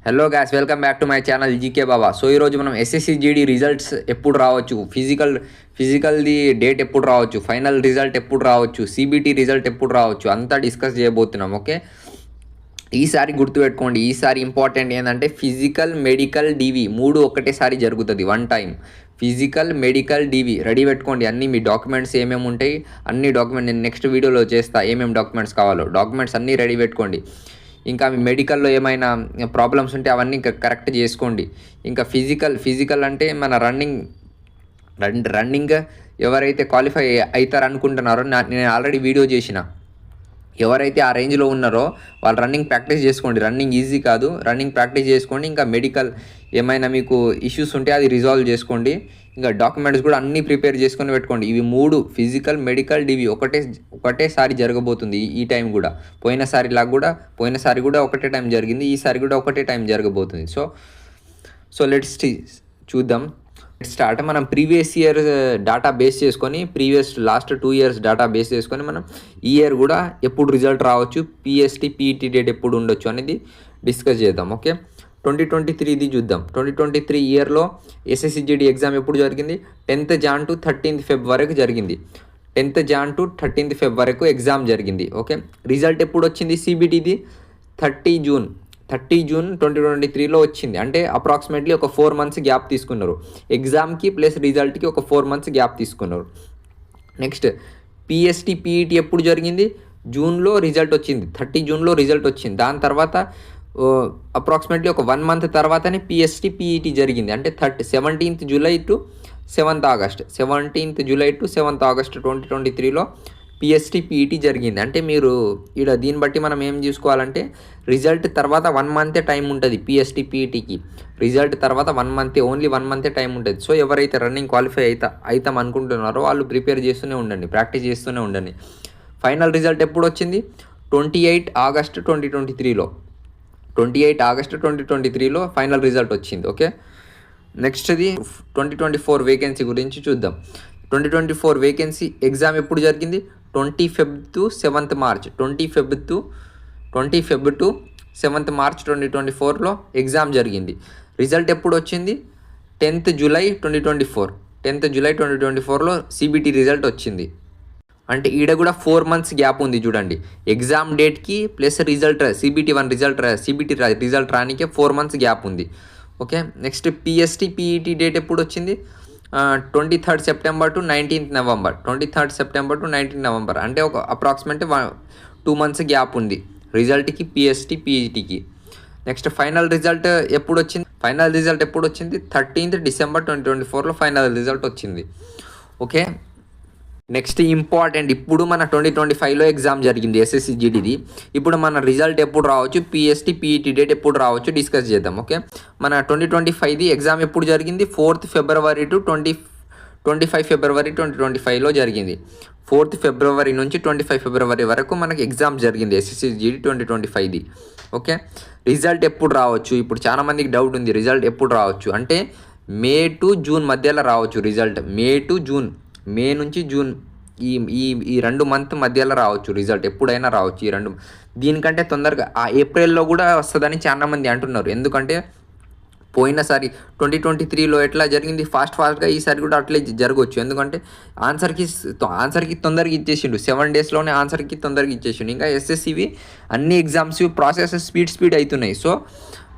Hello guys, welcome back to my channel GK Baba. So ఈరోజు మనం SSC GD results ఎప్పుడు రావచ్చు, ఫిజికల్ది date ఎప్పుడు రావచ్చు, ఫైనల్ రిజల్ట్ ఎప్పుడు రావచ్చు, సిబిటి రిజల్ట్ ఎప్పుడు రావచ్చు అంతా డిస్కస్ చేయబోతున్నాం. ఓకే, ఈసారి గుర్తుపెట్టుకోండి, ఈసారి ఇంపార్టెంట్ ఏంటంటే ఫిజికల్, మెడికల్, డివి మూడు ఒకటేసారి జరుగుతుంది. వన్ టైం ఫిజికల్, మెడికల్, డివి రెడీ పెట్టుకోండి. అన్ని మీ డాక్యుమెంట్స్ ఏమేమి ఉంటాయి, అన్ని డాక్యుమెంట్ నేను నెక్స్ట్ వీడియోలో చేస్తా. ఏమేమి డాక్యుమెంట్స్ కావాలో డాక్యుమెంట్స్ అన్నీ రెడీ పెట్టుకోండి. ఇంకా మీ మెడికల్లో ఏమైనా ప్రాబ్లమ్స్ ఉంటే అవన్నీ కరెక్ట్ చేసుకోండి. ఇంకా ఫిజికల్ అంటే మన రన్నింగ్ ఎవరైతే క్వాలిఫై అవుతారు అనుకుంటున్నారో నేను ఆల్రెడీ వీడియో చేసిన. ఎవరైతే ఆ రేంజ్లో ఉన్నారో వాళ్ళు రన్నింగ్ ప్రాక్టీస్ చేసుకోండి. రన్నింగ్ ఈజీ కాదు, రన్నింగ్ ప్రాక్టీస్ చేసుకోండి. ఇంకా మెడికల్ ఏమైనా మీకు ఇష్యూస్ ఉంటే అది రిజాల్వ్ చేసుకోండి. ఇంకా డాక్యుమెంట్స్ కూడా అన్నీ ప్రిపేర్ చేసుకొని పెట్టుకోండి. ఇవి మూడు ఫిజికల్, మెడికల్, డివి ఒకటేసారి జరగబోతుంది. ఈ టైం కూడా పోయినసారి కూడా ఒకటే టైం జరిగింది, ఈసారి కూడా ఒకటే టైం జరగబోతుంది. సో లెట్స్ చూద్దాం. స్టార్ట్ మనం ప్రీవియస్ ఇయర్ డేటా బేస్ చేసుకొని, లాస్ట్ 2 years డేటా బేస్ చేసుకొని మనం ఈ ఇయర్ కూడా ఎప్పుడు రిజల్ట్ రావచ్చు, పిఎస్టీ పీఈటీ డేట్ ఎప్పుడు ఉండొచ్చు అనేది డిస్కస్ చేద్దాం. ఓకే, 2023 చూద్దాం. 2023 ఇయర్లో ఎస్ఎస్సి జీడీ ఎగ్జామ్ ఎప్పుడు జరిగింది? 10th Jan to 13th Feb వరకు జరిగింది. 10th Jan to 13th Feb వరకు ఎగ్జామ్ జరిగింది. ఓకే, రిజల్ట్ ఎప్పుడు వచ్చింది? సిబిటీది 30 June 2023లో వచ్చింది. అంటే అప్రాక్సిమేట్లీ ఒక 4 months గ్యాప్ తీసుకున్నారు. ఎగ్జామ్కి ప్లస్ రిజల్ట్కి ఒక 4 months గ్యాప్ తీసుకున్నారు. నెక్స్ట్ పిఎస్టీ పీఈటీ ఎప్పుడు జరిగింది? జూన్లో రిజల్ట్ వచ్చింది. 30 Juneలో రిజల్ట్ వచ్చింది. దాని తర్వాత అప్రాక్సిమేట్లీ ఒక 1 month తర్వాతనే పిఎస్టీ పీఈటీ జరిగింది. అంటే 17th July to 7th August 2023లో పిఎస్టీ పీఈటీ జరిగింది. అంటే మీరు ఇక్కడ దీన్ని బట్టి మనం ఏం చూసుకోవాలంటే రిజల్ట్ తర్వాత 1 month టైం ఉంటుంది. పిఎస్టీ పీఈటీకి రిజల్ట్ తర్వాత 1 month, ఓన్లీ 1 month టైం ఉంటుంది. సో ఎవరైతే రన్నింగ్ క్వాలిఫై అవుతాం అనుకుంటున్నారో వాళ్ళు ప్రిపేర్ చేస్తూనే ఉండండి, ప్రాక్టీస్ చేస్తూనే ఉండండి. ఫైనల్ రిజల్ట్ ఎప్పుడు వచ్చింది? 28 August 2023లో 28 August 2023లో ఫైనల్ రిజల్ట్ వచ్చింది. ఓకే, నెక్స్ట్ది 2024 వేకెన్సీ గురించి చూద్దాం. 2024 వేకెన్సీ ఎగ్జామ్ ఎప్పుడు జరిగింది? 20 Feb to 7th March 20 Feb to 7th March 2024లో ఎగ్జామ్ జరిగింది. రిజల్ట్ ఎప్పుడు వచ్చింది? 10th July 2024లో సిబిటి రిజల్ట్ వచ్చింది. అంటే ఈడ కూడా 4 months గ్యాప్ ఉంది చూడండి. ఎగ్జామ్ డేట్కి ప్లస్ రిజల్ట్ సిబిటి రిజల్ట్ రానికే 4 months గ్యాప్ ఉంది. Okay, next PST PET date ఎప్పుడు వచ్చింది? 23rd September to 19th November అంటే ఒక అప్రాక్సిమేట్ 2 months గ్యాప్ ఉంది రిజల్ట్కి, పిఎస్టీ పీఈటీకి. నెక్స్ట్ ఫైనల్ రిజల్ట్ ఎప్పుడు వచ్చింది? 13th December 2024లో ఫైనల్ రిజల్ట్ వచ్చింది. ఓకే, నెక్స్ట్ ఇంపార్టెంట్, ఇప్పుడు మన 2025లో ఎగ్జామ్ జరిగింది ఎస్ఎస్సి జీడీది. ఇప్పుడు మన రిజల్ట్ ఎప్పుడు రావచ్చు, పిఎస్టీ పీఈటీ డేట్ ఎప్పుడు రావచ్చు డిస్కస్ చేద్దాం. ఓకే, మన 2025ది ఎగ్జామ్ ఎప్పుడు జరిగింది? 4th February to 25 February 2025లో జరిగింది. 4th February నుంచి 25 February వరకు మనకి ఎగ్జామ్ జరిగింది ఎస్ఎస్సి జీడీ 2025ది. ఓకే, రిజల్ట్ ఎప్పుడు రావచ్చు? ఇప్పుడు చాలామందికి డౌట్ ఉంది, రిజల్ట్ ఎప్పుడు రావచ్చు అంటే మే టు జూన్ మధ్యలో రావచ్చు రిజల్ట్. మే నుంచి జూన్ ఈ 2 month మధ్యలో రావచ్చు రిజల్ట్, ఎప్పుడైనా రావచ్చు ఈ 2. దీనికంటే తొందరగా ఏప్రిల్లో కూడా వస్తుందని చాలామంది అంటున్నారు. ఎందుకంటే పోయినసారి 2023లో ఎట్లా జరిగింది ఫాస్ట్గా, ఈసారి కూడా అట్లే జరగవచ్చు. ఎందుకంటే ఆన్సర్కి తొందరగా ఇచ్చేసిండు, 7 daysలోనే ఆన్సర్కి తొందరగా ఇచ్చేసిండు. ఇంకా ఎస్ఎస్సివి అన్ని ఎగ్జామ్స్ ప్రాసెస్ స్పీడ్ అవుతున్నాయి. సో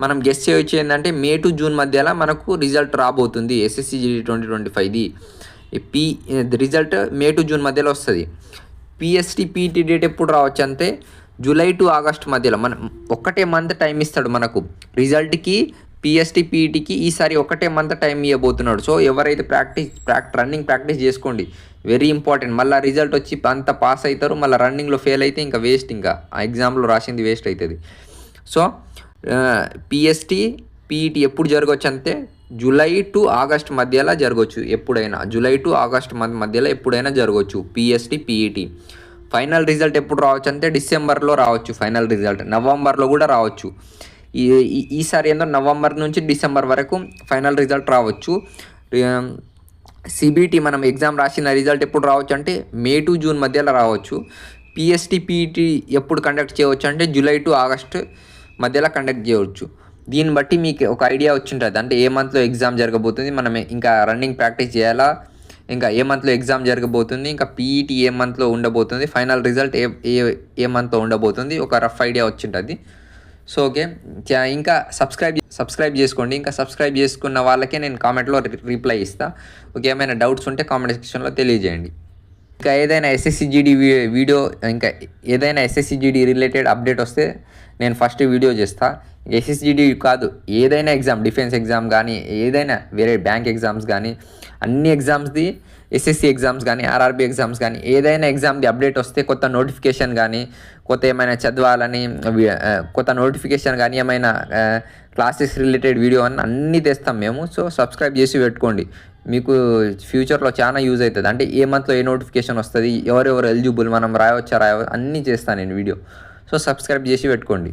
మనం గెస్ చేయొచ్చు ఏంటంటే మే టు జూన్ మధ్యలో మనకు రిజల్ట్ రాబోతుంది ఎస్ఎస్సి 2025ది. రిజల్ట్ మే టు జూన్ మధ్యలో వస్తుంది. పిఎస్టీ పీఈటీ డేట్ ఎప్పుడు రావచ్చు అంటే July to August మధ్యలో. మనం ఒకటే మంత్ టైం ఇస్తాడు మనకు రిజల్ట్కి, పిఎస్టీ పీఈటీకి. ఈసారి ఒకటే మంత్ టైం ఇవ్వబోతున్నాడు. సో ఎవరైతే రన్నింగ్ ప్రాక్టీస్ చేసుకోండి, వెరీ ఇంపార్టెంట్. మళ్ళీ రిజల్ట్ వచ్చి అంత పాస్ అవుతారు, మళ్ళీ రన్నింగ్లో ఫెయిల్ అయితే ఇంకా వేస్ట్, ఇంకా ఆ ఎగ్జామ్లో రాసింది వేస్ట్ అవుతుంది. సో పిఎస్టీ పీఈటీ ఎప్పుడు జరగవచ్చు అంటే July to August మధ్యలో జరగవచ్చు, ఎప్పుడైనా July to August మధ్యలో ఎప్పుడైనా జరగవచ్చు పిఎస్టీ పీఈటీ. ఫైనల్ రిజల్ట్ ఎప్పుడు రావచ్చు అంటే డిసెంబర్లో రావచ్చు ఫైనల్ రిజల్ట్, నవంబర్లో కూడా రావచ్చు. ఈసారి ఏందో నవంబర్ నుంచి డిసెంబర్ వరకు ఫైనల్ రిజల్ట్ రావచ్చు. సిబిటి మనం ఎగ్జామ్ రాసిన రిజల్ట్ ఎప్పుడు రావచ్చు అంటే మే టు జూన్ మధ్యలో రావచ్చు. పిఎస్టీ పీఈటీ ఎప్పుడు కండక్ట్ చేయవచ్చు అంటే July to August మధ్యలో కండక్ట్ చేయవచ్చు. దీన్ని బట్టి మీకు ఒక ఐడియా వచ్చింటుంది, అంటే ఏ మంత్లో ఎగ్జామ్ జరగబోతుంది, మనం ఇంకా రన్నింగ్ ప్రాక్టీస్ చేయాలా, ఇంకా ఏ మంత్లో ఎగ్జామ్ జరగబోతుంది, ఇంకా పీఈటీ ఏ మంత్లో ఉండబోతుంది, ఫైనల్ రిజల్ట్ ఏ మంత్లో ఉండబోతుంది, ఒక రఫ్ ఐడియా వచ్చింటుంది. సో ఓకే, ఇంకా సబ్స్క్రైబ్ చేసుకోండి. ఇంకా సబ్స్క్రైబ్ చేసుకున్న వాళ్ళకే నేను కామెంట్లో రిప్లై ఇస్తాను. ఓకే, ఏమైనా డౌట్స్ ఉంటే కామెంట్ సెక్షన్లో తెలియజేయండి. ఇంకా ఏదైనా ఎస్ఎస్సిజిడి వీడియో, ఇంకా ఏదైనా ఎస్ఎస్సిజిడి రిలేటెడ్ అప్డేట్ వస్తే నేను ఫస్ట్ వీడియో చేస్తాను. ఎస్ఎస్సిజిడి కాదు, ఏదైనా ఎగ్జామ్, డిఫెన్స్ ఎగ్జామ్ కానీ, ఏదైనా వేరే బ్యాంక్ ఎగ్జామ్స్ కానీ, అన్ని ఎగ్జామ్స్ది, ఎస్ఎస్సి ఎగ్జామ్స్ కానీ, ఆర్ఆర్బీ ఎగ్జామ్స్ కానీ, ఏదైనా ఎగ్జామ్ది అప్డేట్ వస్తే, కొత్త నోటిఫికేషన్ కానీ, కొత్త ఏమైనా చదవాలని కొత్త నోటిఫికేషన్ కానీ, ఏమైనా క్లాసెస్ రిలేటెడ్ వీడియో అని అన్నీ తెస్తాం మేము. సో సబ్స్క్రైబ్ చేసి పెట్టుకోండి, మీకు ఫ్యూచర్లో చాలా యూజ్ అవుతుంది. అంటే ఏ మంత్లో ఏ నోటిఫికేషన్ వస్తుంది, ఎవరెవరు ఎలిజిబుల్, మనం రాయవచ్చా అన్నీ చేస్తాను నేను వీడియో. సో సబ్స్క్రైబ్ చేసి పెట్టుకోండి.